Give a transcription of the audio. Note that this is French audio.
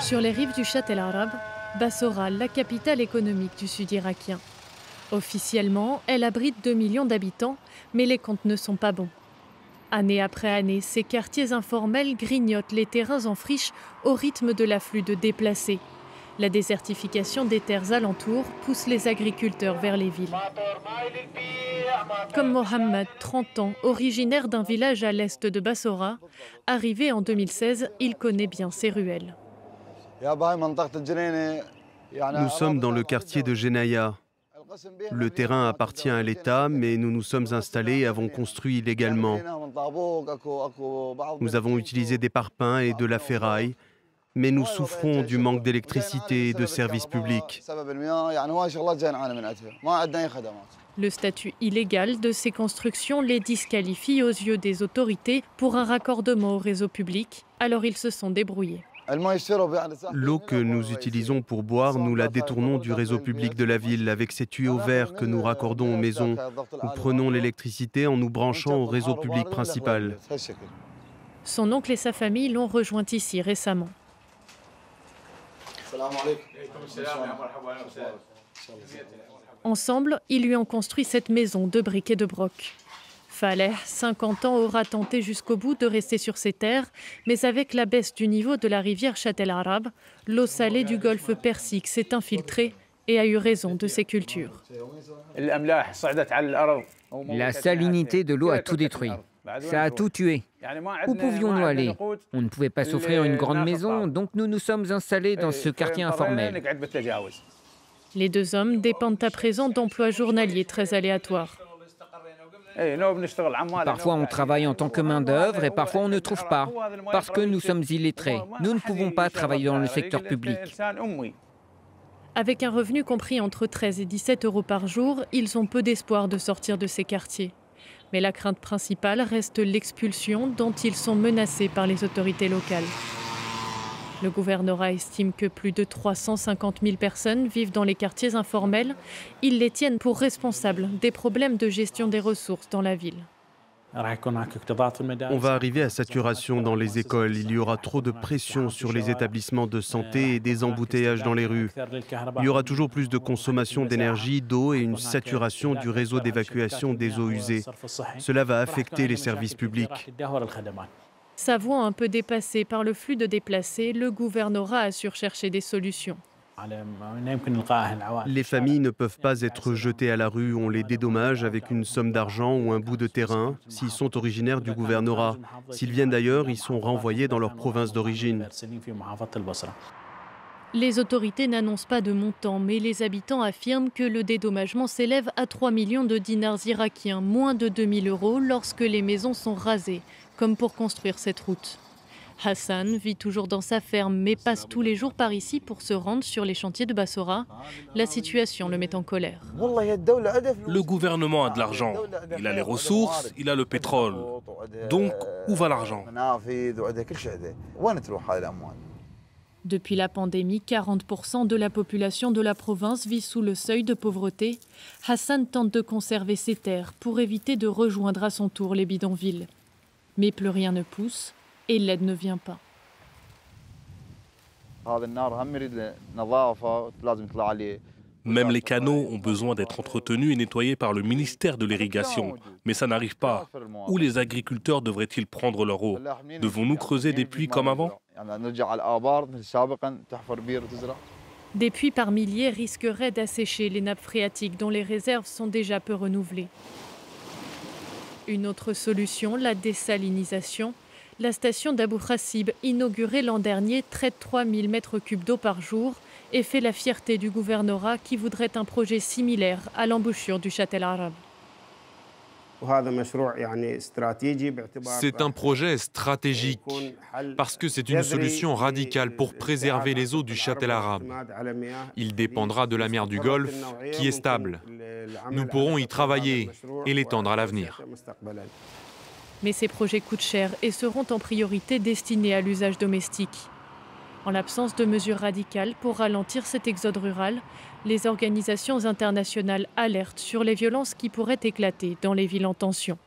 Sur les rives du Chat El Arab, Bassora, la capitale économique du sud irakien. Officiellement, elle abrite 2 millions d'habitants, mais les comptes ne sont pas bons. Année après année, ces quartiers informels grignotent les terrains en friche au rythme de l'afflux de déplacés. La désertification des terres alentours pousse les agriculteurs vers les villes. Comme Mohamed, 30 ans, originaire d'un village à l'est de Bassora, arrivé en 2016, il connaît bien ces ruelles. Nous sommes dans le quartier de Genaya. Le terrain appartient à l'État, mais nous nous sommes installés et avons construit illégalement. Nous avons utilisé des parpaings et de la ferraille, mais nous souffrons du manque d'électricité et de services publics. Le statut illégal de ces constructions les disqualifie aux yeux des autorités pour un raccordement au réseau public, alors ils se sont débrouillés. L'eau que nous utilisons pour boire, nous la détournons du réseau public de la ville avec ces tuyaux verts que nous raccordons aux maisons. Nous prenons l'électricité en nous branchant au réseau public principal. Son oncle et sa famille l'ont rejoint ici récemment. Ensemble, ils lui ont construit cette maison de briques et de broc. Faleh, 50 ans, aura tenté jusqu'au bout de rester sur ses terres, mais avec la baisse du niveau de la rivière Chat El Arab, l'eau salée du golfe Persique s'est infiltrée et a eu raison de ses cultures. La salinité de l'eau a tout détruit. Ça a tout tué. Où pouvions-nous aller? On ne pouvait pas s'offrir une grande maison, donc nous nous sommes installés dans ce quartier informel. Les deux hommes dépendent à présent d'emplois journaliers très aléatoires. Parfois on travaille en tant que main-d'œuvre et parfois on ne trouve pas, parce que nous sommes illettrés. Nous ne pouvons pas travailler dans le secteur public. Avec un revenu compris entre 13 et 17 euros par jour, ils ont peu d'espoir de sortir de ces quartiers. Mais la crainte principale reste l'expulsion dont ils sont menacés par les autorités locales. Le gouvernorat estime que plus de 350 000 personnes vivent dans les quartiers informels. Ils les tiennent pour responsables des problèmes de gestion des ressources dans la ville. On va arriver à saturation dans les écoles. Il y aura trop de pression sur les établissements de santé et des embouteillages dans les rues. Il y aura toujours plus de consommation d'énergie, d'eau et une saturation du réseau d'évacuation des eaux usées. Cela va affecter les services publics. S'avouant un peu dépassé par le flux de déplacés, le gouvernorat assure chercher des solutions. Les familles ne peuvent pas être jetées à la rue, on les dédommage avec une somme d'argent ou un bout de terrain. S'ils sont originaires du gouvernorat, s'ils viennent d'ailleurs, ils sont renvoyés dans leur province d'origine. Les autorités n'annoncent pas de montant, mais les habitants affirment que le dédommagement s'élève à 3 millions de dinars irakiens, moins de 2 000 euros lorsque les maisons sont rasées, comme pour construire cette route. Hassan vit toujours dans sa ferme, mais passe tous les jours par ici pour se rendre sur les chantiers de Bassora. La situation le met en colère. Le gouvernement a de l'argent, il a les ressources, il a le pétrole. Donc, où va l'argent? Depuis la pandémie, 40% de la population de la province vit sous le seuil de pauvreté. Hassan tente de conserver ses terres pour éviter de rejoindre à son tour les bidonvilles. Mais plus rien ne pousse et l'aide ne vient pas. Même les canaux ont besoin d'être entretenus et nettoyés par le ministère de l'Irrigation. Mais ça n'arrive pas. Où les agriculteurs devraient-ils prendre leur eau? Devons-nous creuser des puits comme avant? Des puits par milliers risqueraient d'assécher les nappes phréatiques dont les réserves sont déjà peu renouvelées. Une autre solution, la désalinisation. La station d'Abou Khassib, inaugurée l'an dernier, traite 3000 m3 d'eau par jour et fait la fierté du gouvernorat qui voudrait un projet similaire à l'embouchure du Chat El Arab. C'est un projet stratégique parce que c'est une solution radicale pour préserver les eaux du Chat El Arab. Il dépendra de la mer du Golfe qui est stable. Nous pourrons y travailler et l'étendre à l'avenir. Mais ces projets coûtent cher et seront en priorité destinés à l'usage domestique. En l'absence de mesures radicales pour ralentir cet exode rural, les organisations internationales alertent sur les violences qui pourraient éclater dans les villes en tension.